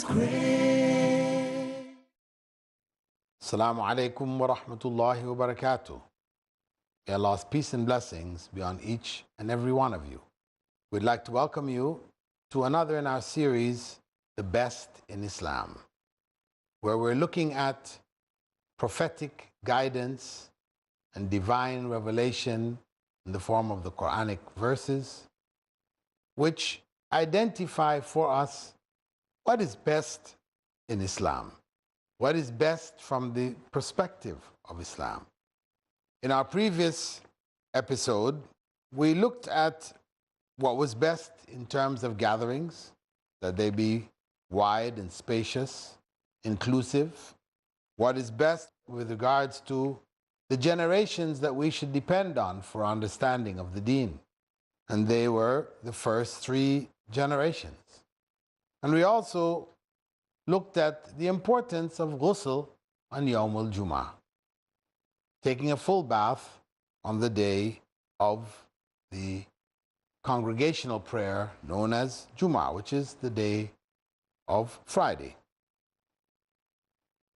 great. Assalamu alaikum wa rahmatullahi wa barakatuh. May Allah's peace and blessings be on each and every one of you. We'd like to welcome you to another in our series, The Best in Islam, where we're looking at prophetic guidance and divine revelation in the form of the Quranic verses, which identify for us what is best in Islam, what is best from the perspective of Islam. In our previous episode, we looked at what was best in terms of gatherings, that they be wide and spacious, inclusive, what is best with regards to the generations that we should depend on for understanding of the deen. And they were the first 3 generations. And we also looked at the importance of ghusl on Yawm al-Jum'ah, taking a full bath on the day of the congregational prayer known as Jum'ah, which is the day of Friday.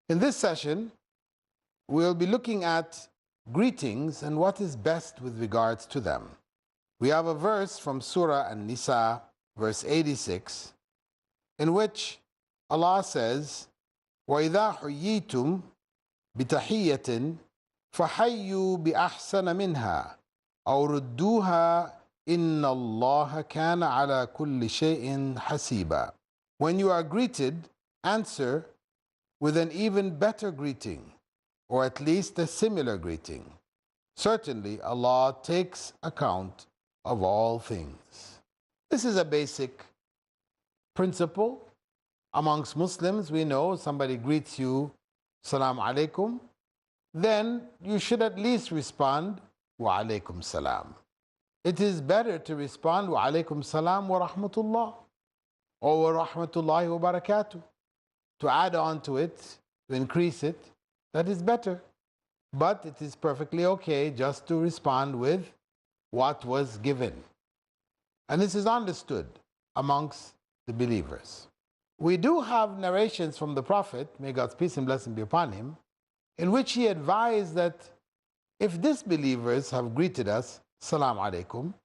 In this session, we'll be looking at greetings and what is best with regards to them. We have a verse from Surah An-Nisa, verse 86, in which Allah says, وَإِذَا حُيِّيتُمْ بِتَحِيَّةٍ فَحَيُّوا بِأَحْسَنَ مِنْهَا أَوْ رُدُّوهَا إِنَّ اللَّهَ كَانَ عَلَى كُلِّ شَيْءٍ حَسِيبًا. When you are greeted, answer with an even better greeting, or at least a similar greeting. Certainly, Allah takes account of all things. This is a basic principle. Amongst Muslims, we know somebody greets you, Salaam alaikum, then you should at least respond, Wa alaikum salam. It is better to respond, Wa alaikum salam wa rahmatullah, or Wa rahmatullahi wa barakatuh. To add on to it, to increase it, that is better. But it is perfectly okay just to respond with what was given. And this is understood amongst the believers. We do have narrations from the Prophet, may God's peace and blessing be upon him, in which he advised that if disbelievers have greeted us, Salaam alaikum,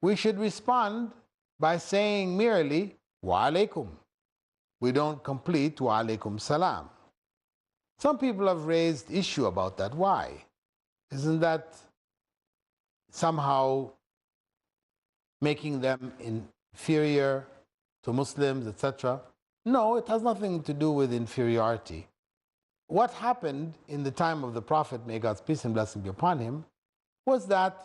we should respond by saying merely, Wa alaikum. We don't complete Wa alaikum salam. Some people have raised issue about that. Why? Isn't that somehow making them inferior to Muslims, etc.? No, it has nothing to do with inferiority. What happened in the time of the Prophet, may God's peace and blessing be upon him, was that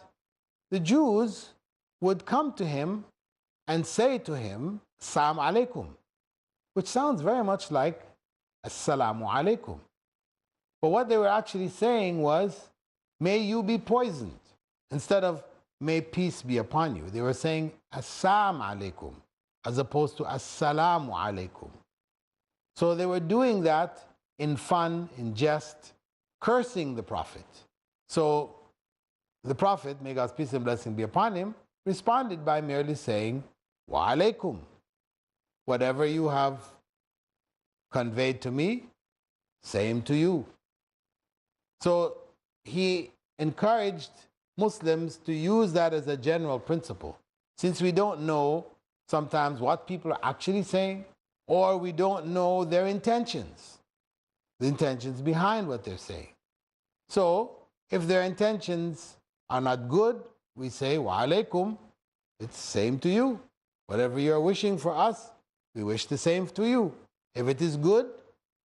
the Jews would come to him and say to him, Assalamu alaikum, which sounds very much like Assalamu alaikum. But what they were actually saying was, may you be poisoned. Instead of, may peace be upon you, they were saying, Assalamu alaikum, as opposed to Assalamu alaikum. So they were doing that in fun, in jest, cursing the Prophet. So the Prophet, may God's peace and blessing be upon him, responded by merely saying, Wa alaikum. Whatever you have conveyed to me, same to you. So he encouraged Muslims to use that as a general principle. Since we don't know sometimes what people are actually saying, or we don't know their intentions, the intentions behind what they're saying. So if their intentions are not good, we say, Wa alaikum, it's same to you. Whatever you're wishing for us, we wish the same to you. If it is good,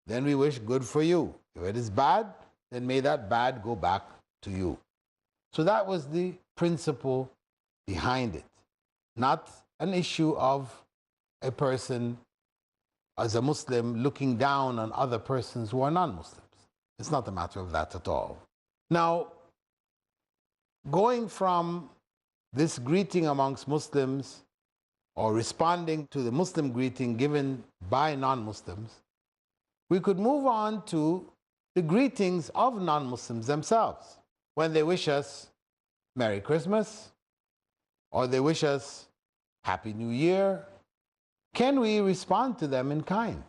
then we wish good for you. If it is bad, then may that bad go back to you. So that was the principle behind it. Not an issue of a person as a Muslim looking down on other persons who are non-Muslims. It's not a matter of that at all. Now, going from this greeting amongst Muslims or responding to the Muslim greeting given by non-Muslims, we could move on to the greetings of non-Muslims themselves. When they wish us Merry Christmas, or they wish us Happy New Year, can we respond to them in kind?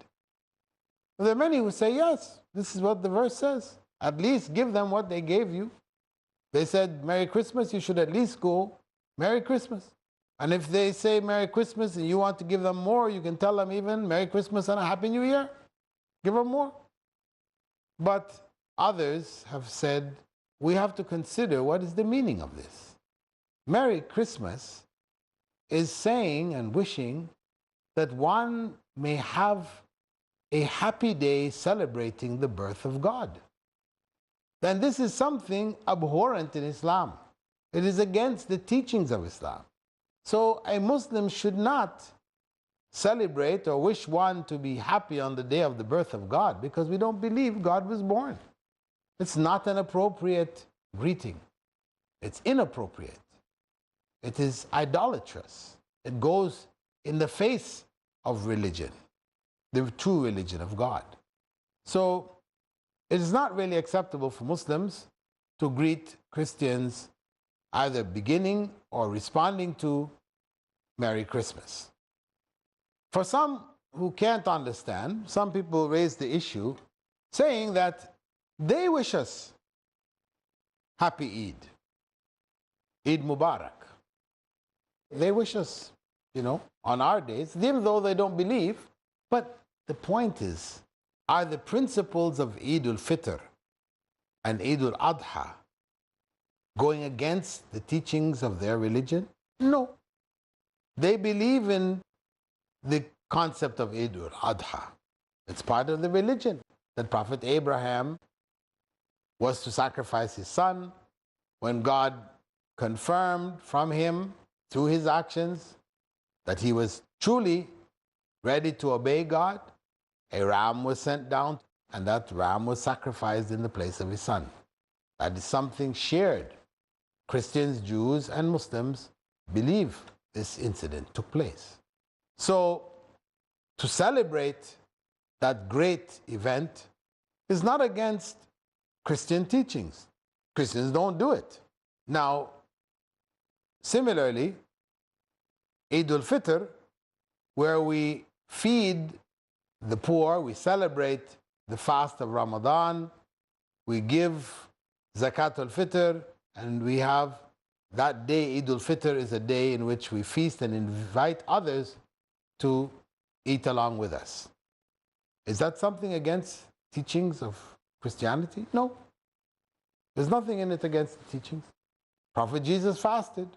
There are many who say, yes, this is what the verse says. At least give them what they gave you. They said, Merry Christmas, you should at least go, Merry Christmas. And if they say Merry Christmas and you want to give them more, you can tell them even Merry Christmas and a Happy New Year. Give them more. But others have said, we have to consider what is the meaning of this. Merry Christmas is saying and wishing that one may have a happy day celebrating the birth of God. Then this is something abhorrent in Islam. It is against the teachings of Islam. So a Muslim should not celebrate or wish one to be happy on the day of the birth of God, because we don't believe God was born. It's not an appropriate greeting. It's inappropriate. It is idolatrous. It goes in the face of religion, the true religion of God. So it is not really acceptable for Muslims to greet Christians either beginning or responding to Merry Christmas. For some who can't understand, some people raise the issue saying that they wish us Happy Eid, Eid Mubarak. They wish us, on our days, even though they don't believe. But the point is, are the principles of Eid al-Fitr and Eid al-Adha going against the teachings of their religion? No. They believe in the concept of Eid al-Adha. It's part of the religion that Prophet Abraham was to sacrifice his son. When God confirmed from him through his actions that he was truly ready to obey God, a ram was sent down, and that ram was sacrificed in the place of his son. That is something shared. Christians, Jews, and Muslims believe this incident took place. So, to celebrate that great event is not against Christian teachings. Christians don't do it. Now, similarly, Eid al-Fitr, where we feed the poor, we celebrate the fast of Ramadan, we give Zakat al-Fitr, and we have that day, Eid al-Fitr is a day in which we feast and invite others to eat along with us. Is that something against teachings of Christianity? No. There's nothing in it against the teachings. Prophet Jesus fasted.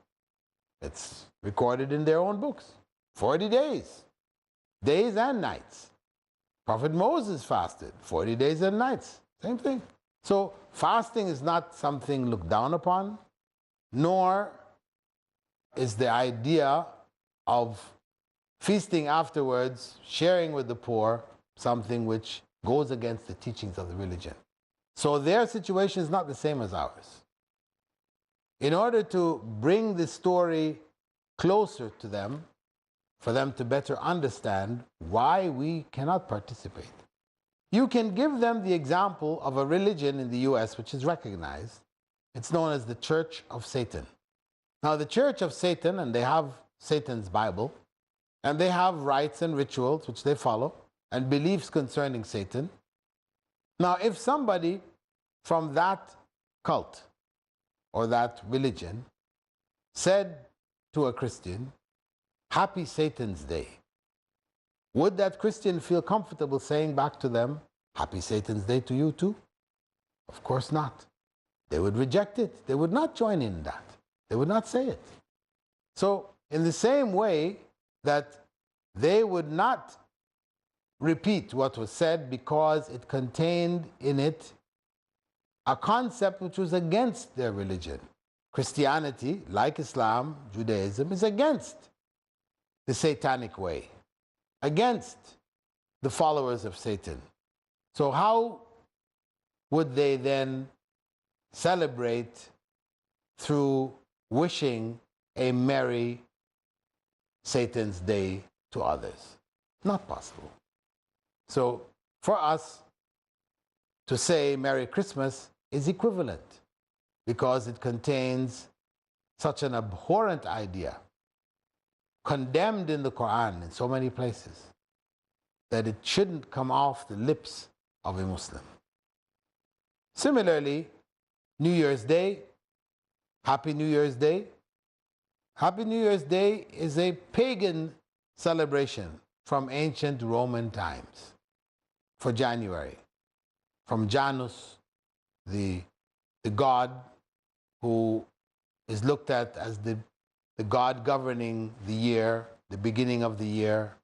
It's recorded in their own books. 40 days. Days and nights. Prophet Moses fasted. 40 days and nights. Same thing. So fasting is not something looked down upon, nor is the idea of feasting afterwards, sharing with the poor, something which goes against the teachings of the religion. So their situation is not the same as ours. In order to bring the story closer to them, for them to better understand why we cannot participate, you can give them the example of a religion in the US which is recognized. It's known as the Church of Satan. Now, the Church of Satan, and they have Satan's Bible, and they have rites and rituals which they follow, and beliefs concerning Satan. Now, if somebody from that cult or that religion said to a Christian, Happy Satan's Day, would that Christian feel comfortable saying back to them, Happy Satan's Day to you too? Of course not. They would reject it. They would not join in that. They would not say it. So, in the same way that they would not repeat what was said because it contained in it a concept which was against their religion. Christianity, like Islam, Judaism, is against the satanic way, against the followers of Satan. So how would they then celebrate through wishing a merry Satan's Day to others? Not possible. So for us to say Merry Christmas is equivalent because it contains such an abhorrent idea condemned in the Quran in so many places that it shouldn't come off the lips of a Muslim. Similarly, New Year's Day, Happy New Year's Day. Happy New Year's Day is a pagan celebration from ancient Roman times for January, from Janus, the god who is looked at as the god governing the year, the beginning of the year.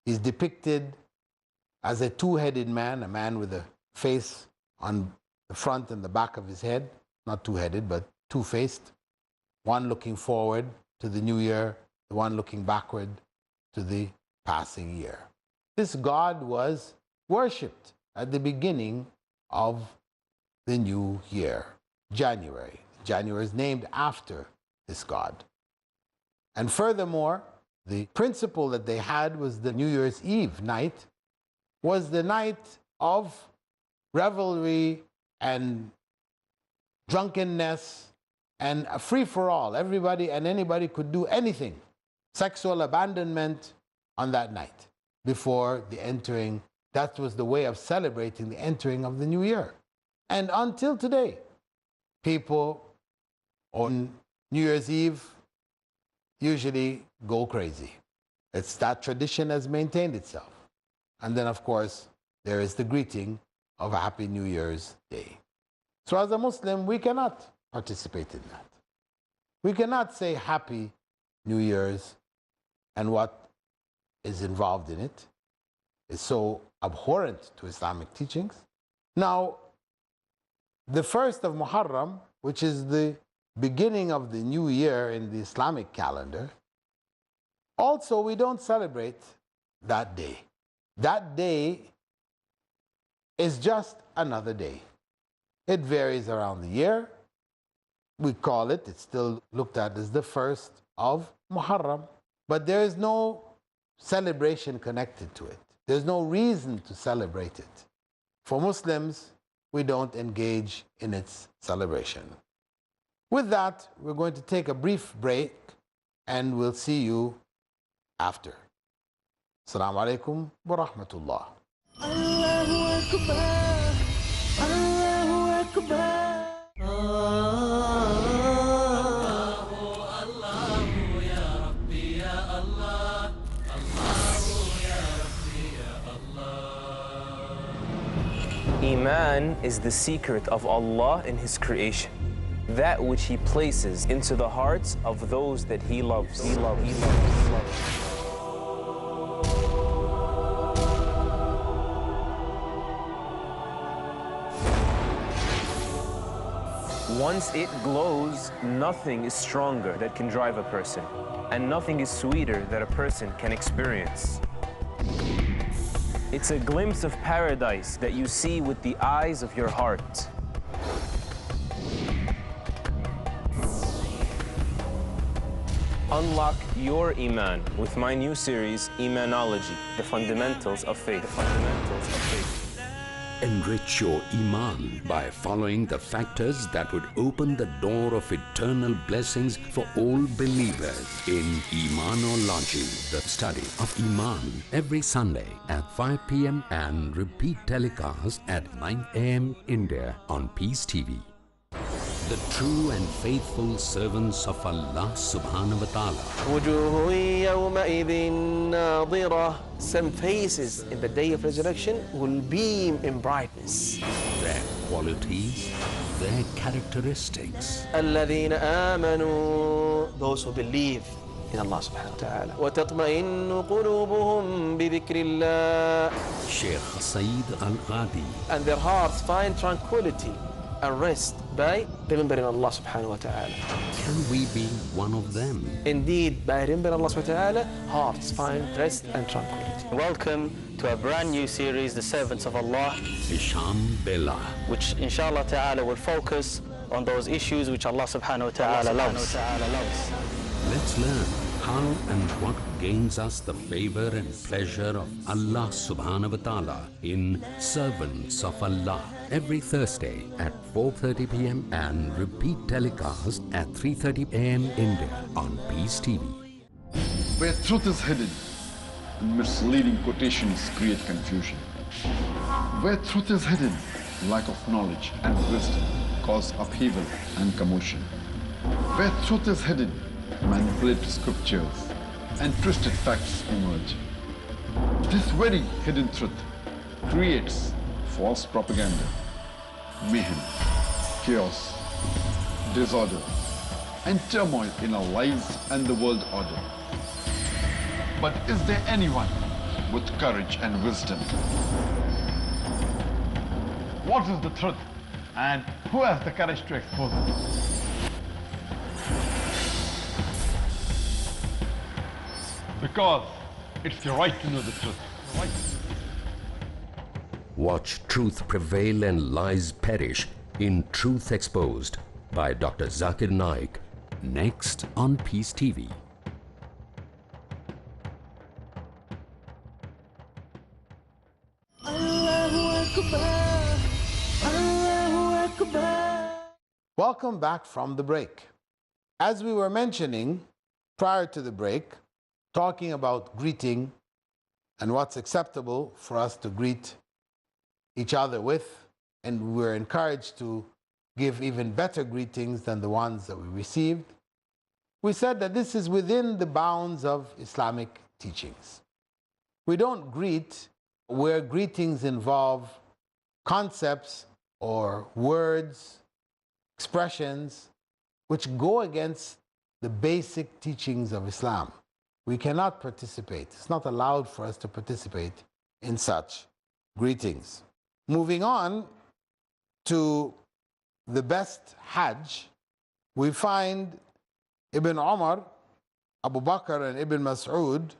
He's depicted as a two-headed man, a man with a face on the front and the back of his head, not two-headed, but two-faced, one looking forward to the new year, the one looking backward to the passing year. This god was worshipped at the beginning of the new year, January. January is named after this god. And furthermore, the principle that they had was the New Year's Eve night was the night of revelry and drunkenness and a free-for-all. Everybody and anybody could do anything. Sexual abandonment on that night before the entering. That was the way of celebrating the entering of the new year. And until today, people on New Year's Eve usually go crazy. It's that tradition has maintained itself. And then, of course, there is the greeting of a Happy New Year's Day. So as a Muslim, we cannot participate in that. We cannot say Happy New Year's, and what is involved in it is so abhorrent to Islamic teachings. Now, the first of Muharram, which is the beginning of the new year in the Islamic calendar, also we don't celebrate that day. That day is just another day. It varies around the year. We call it, it's still looked at as the first of Muharram, but there is no celebration connected to it. There's no reason to celebrate it. For Muslims, we don't engage in its celebration. With that, we're going to take a brief break and we'll see you after. Assalamu alaikum wa rahmatullah. Allahu Akbar, Allahu Akbar. Iman is the secret of Allah in His creation, that which He places into the hearts of those that He loves. Once it glows, nothing is stronger that can drive a person, and nothing is sweeter that a person can experience. It's a glimpse of paradise that you see with the eyes of your heart. Unlock your Iman with my new series, Imanology, The Fundamentals of Faith. Enrich your Iman by following the factors that would open the door of eternal blessings for all believers in Imanology, the study of Iman, every Sunday at 5 p.m. and repeat telecast at 9 a.m. India on Peace TV. The true and faithful servants of Allah subhanahu wa ta'ala. Some faces in the day of resurrection will beam in brightness. Their qualities, their characteristics. الذين آمنوا, those who believe in Allah subhanahu wa ta'ala. وتطمئن قلوبهم بذكر الله. Sheikh Saeed Al-Ghadi. And their hearts find tranquility and rest by remembering Allah subhanahu wa ta'ala. Can we be one of them? Indeed, by remembering Allah subhanahu wa ta'ala, hearts find rest and tranquility. Welcome to a brand new series, The Servants of Allah, Hisham Bilal, which inshallah ta'ala will focus on those issues which Allah subhanahu wa ta'ala loves. Let's learn how and what gains us the favor and pleasure of Allah subhanahu wa ta'ala in Servants of Allah, every Thursday at 4:30 p.m. and repeat telecast at 3:30 a.m. India on Peace TV. Where truth is hidden, and misleading quotations create confusion. Where truth is hidden, lack of knowledge and wisdom cause upheaval and commotion. Where truth is hidden, manipulated scriptures and twisted facts emerge. This very hidden truth creates false propaganda, mayhem, chaos, disorder, and turmoil in our lives and the world order. But is there anyone with courage and wisdom? What is the truth, and who has the courage to expose it? Because it's your right to know the truth. Watch truth prevail and lies perish in Truth Exposed by Dr. Zakir Naik. Next on Peace TV. Welcome back from the break. As we were mentioning prior to the break, talking about greeting and what's acceptable for us to greet each other with, and we're encouraged to give even better greetings than the ones that we received. We said that this is within the bounds of Islamic teachings. We don't greet where greetings involve concepts or words, expressions, which go against the basic teachings of Islam. We cannot participate. It's not allowed for us to participate in such greetings. Moving on to the best Hajj, we find Ibn Umar, Abu Bakr, and Ibn Mas'ud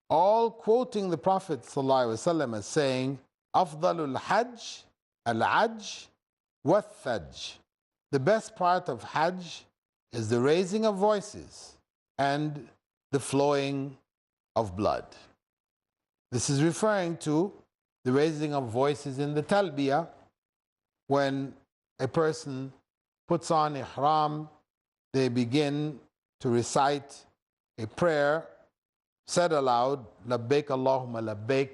all quoting the Prophet ﷺ as saying, Afdalul Hajj, al-Ajj, wa-Thajj. The best part of Hajj is the raising of voices and the flowing of blood. This is referring to the raising of voices in the Talbiyah when a person puts on ihram, they begin to recite a prayer said aloud, Labbaik Allahumma Labbaik,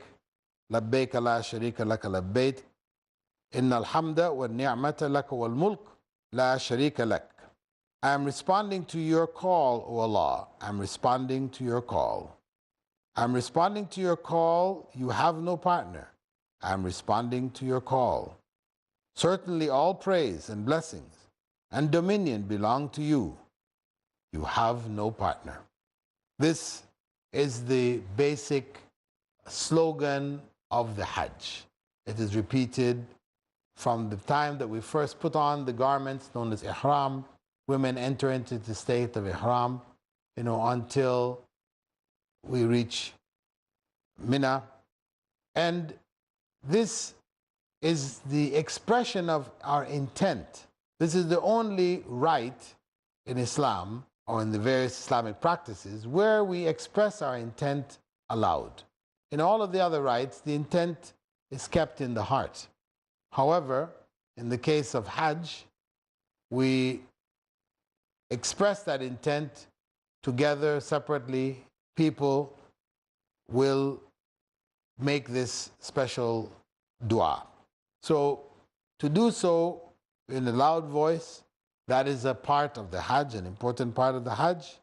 Labbaik la sharika laka labbaik, Inna alhamda wa ni'mata laka wal mulk, la sharika lak. I am responding to your call, O Allah. I'm responding to your call. I'm responding to your call. You have no partner. I'm responding to your call. Certainly all praise and blessings and dominion belong to you. You have no partner. This is the basic slogan of the Hajj. It is repeated from the time that we first put on the garments known as ihram. Women enter into the state of ihram, until we reach Mina. And this is the expression of our intent. This is the only rite in Islam or in the various Islamic practices where we express our intent aloud. In all of the other rites, the intent is kept in the heart. However, in the case of Hajj, we express that intent together, separately. People will make this special dua. So to do so in a loud voice, that is a part of the Hajj, an important part of the Hajj.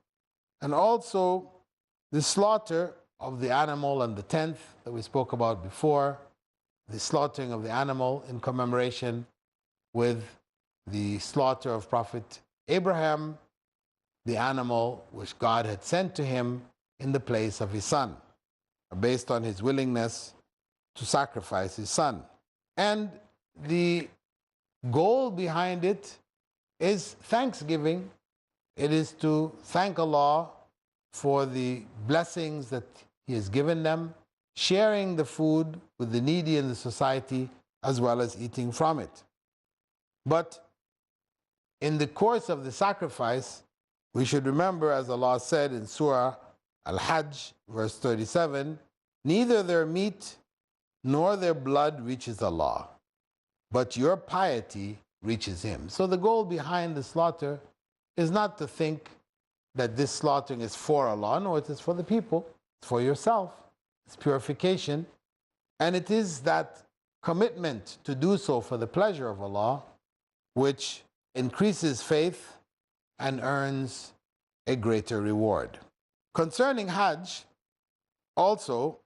And also the slaughter of the animal on the 10th that we spoke about before, the slaughtering of the animal in commemoration with the slaughter of Prophet Abraham, the animal which God had sent to him in the place of his son, based on his willingness to sacrifice his son. And the goal behind it is thanksgiving. It is to thank Allah for the blessings that He has given them, sharing the food with the needy in the society, as well as eating from it. But in the course of the sacrifice, we should remember, as Allah said in Surah Al-Hajj, verse 37, neither their meat nor their blood reaches Allah, but your piety reaches Him. So the goal behind the slaughter is not to think that this slaughtering is for Allah. No, it is for the people. It's for yourself. It's purification. And it is that commitment to do so for the pleasure of Allah which increases faith and earns a greater reward. Concerning Hajj, also,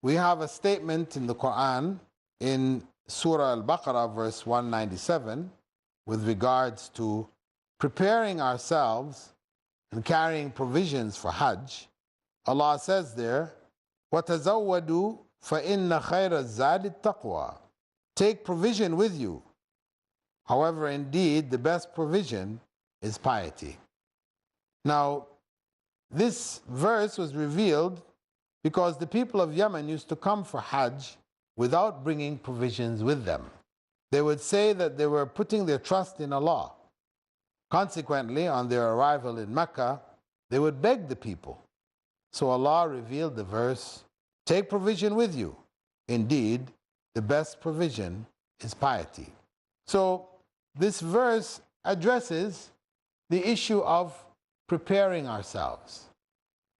we have a statement in the Quran in Surah Al-Baqarah, verse 197, with regards to preparing ourselves and carrying provisions for Hajj. Allah says there, وَتَزَوَّدُوا فَإِنَّ خَيْرَ الزَّادِ التَّقْوَى. Take provision with you. However, indeed, the best provision is piety. Now, this verse was revealed because the people of Yemen used to come for Hajj without bringing provisions with them. They would say that they were putting their trust in Allah. Consequently, on their arrival in Mecca, they would beg the people. So Allah revealed the verse, take provision with you. Indeed, the best provision is piety. So this verse addresses the issue of preparing ourselves,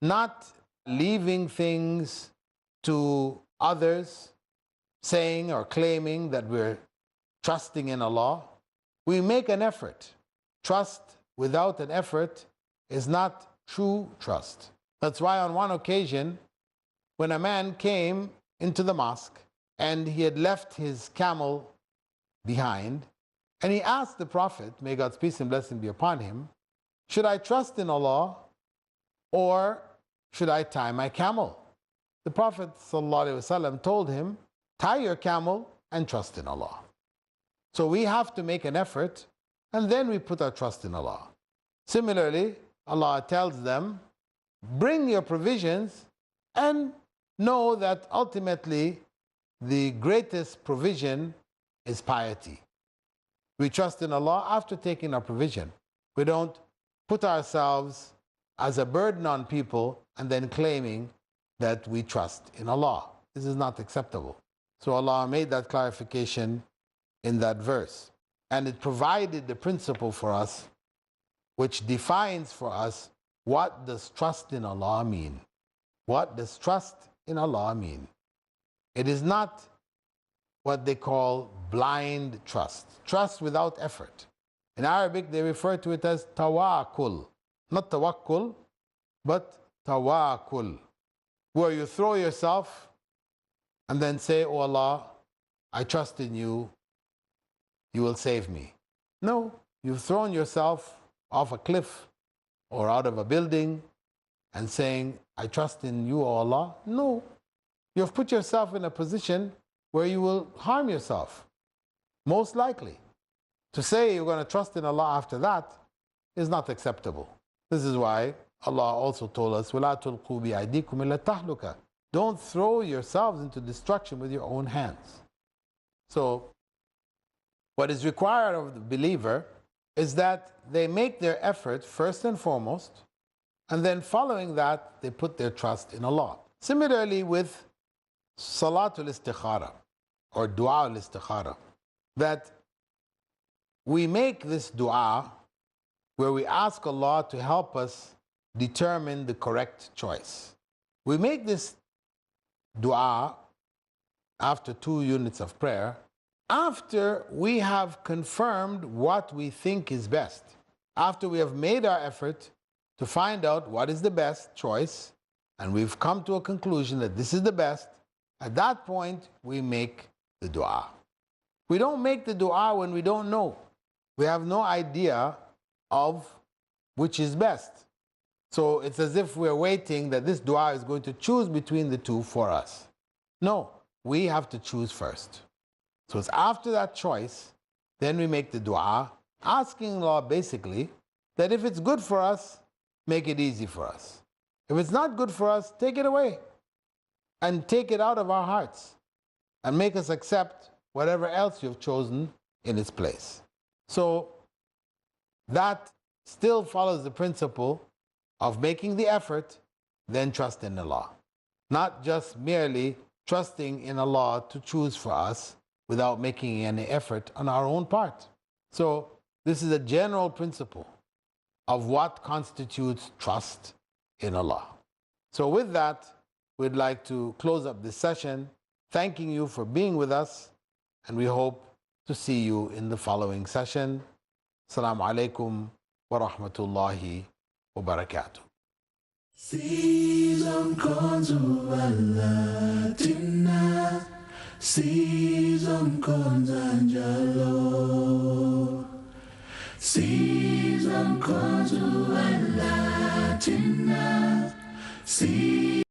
not leaving things to others, saying or claiming that we're trusting in Allah. We make an effort. Trust without an effort is not true trust. That's why on one occasion, when a man came into the mosque and he had left his camel behind, and he asked the Prophet, may God's peace and blessing be upon him, should I trust in Allah or should I tie my camel? The Prophet ﷺ told him, tie your camel and trust in Allah. So we have to make an effort and then we put our trust in Allah. Similarly, Allah tells them, bring your provisions and know that ultimately the greatest provision is piety. We trust in Allah after taking our provision. We don't put ourselves as a burden on people and then claiming that we trust in Allah. This is not acceptable. So Allah made that clarification in that verse. And it provided the principle for us which defines for us what does trust in Allah mean. What does trust in Allah mean? It is not what they call blind trust. Trust without effort. In Arabic, they refer to it as tawakkul. Not tawakkul, but tawakkul, where you throw yourself and then say, oh Allah, I trust in you, you will save me. No, you've thrown yourself off a cliff or out of a building and saying, I trust in you, O Allah. No, you've put yourself in a position where you will harm yourself, most likely. To say you're going to trust in Allah after that is not acceptable. This is why Allah also told us, وَلَا تُلْقُوا بِأَيْدِيكُمْ إِلَّا التَّهْلُكَةِ. Don't throw yourselves into destruction with your own hands. So, what is required of the believer is that they make their effort first and foremost, and then following that, they put their trust in Allah. Similarly with Salatul Istikhara, or Dua al-Istikhara, that we make this dua where we ask Allah to help us determine the correct choice. We make this dua after 2 units of prayer, after we have confirmed what we think is best, after we have made our effort to find out what is the best choice, and we've come to a conclusion that this is the best, at that point we make the dua. We don't make the dua when we don't know. We have no idea of which is best. So it's as if we're waiting that this dua is going to choose between the two for us. No, we have to choose first. So it's after that choice, then we make the dua, asking Allah basically that if it's good for us, make it easy for us. If it's not good for us, take it away and take it out of our hearts and make us accept whatever else you've chosen in its place. So that still follows the principle of making the effort, then trust in Allah. Not just merely trusting in Allah to choose for us without making any effort on our own part. So this is a general principle. of what constitutes trust in Allah. So with that, we'd like to close up this session, thanking you for being with us, and we hope to see you in the following session. Assalamu alaikum wa rahmatullahi wa barakatuh. Season konzu alatina, season konzanjalo, season konzu alatina, season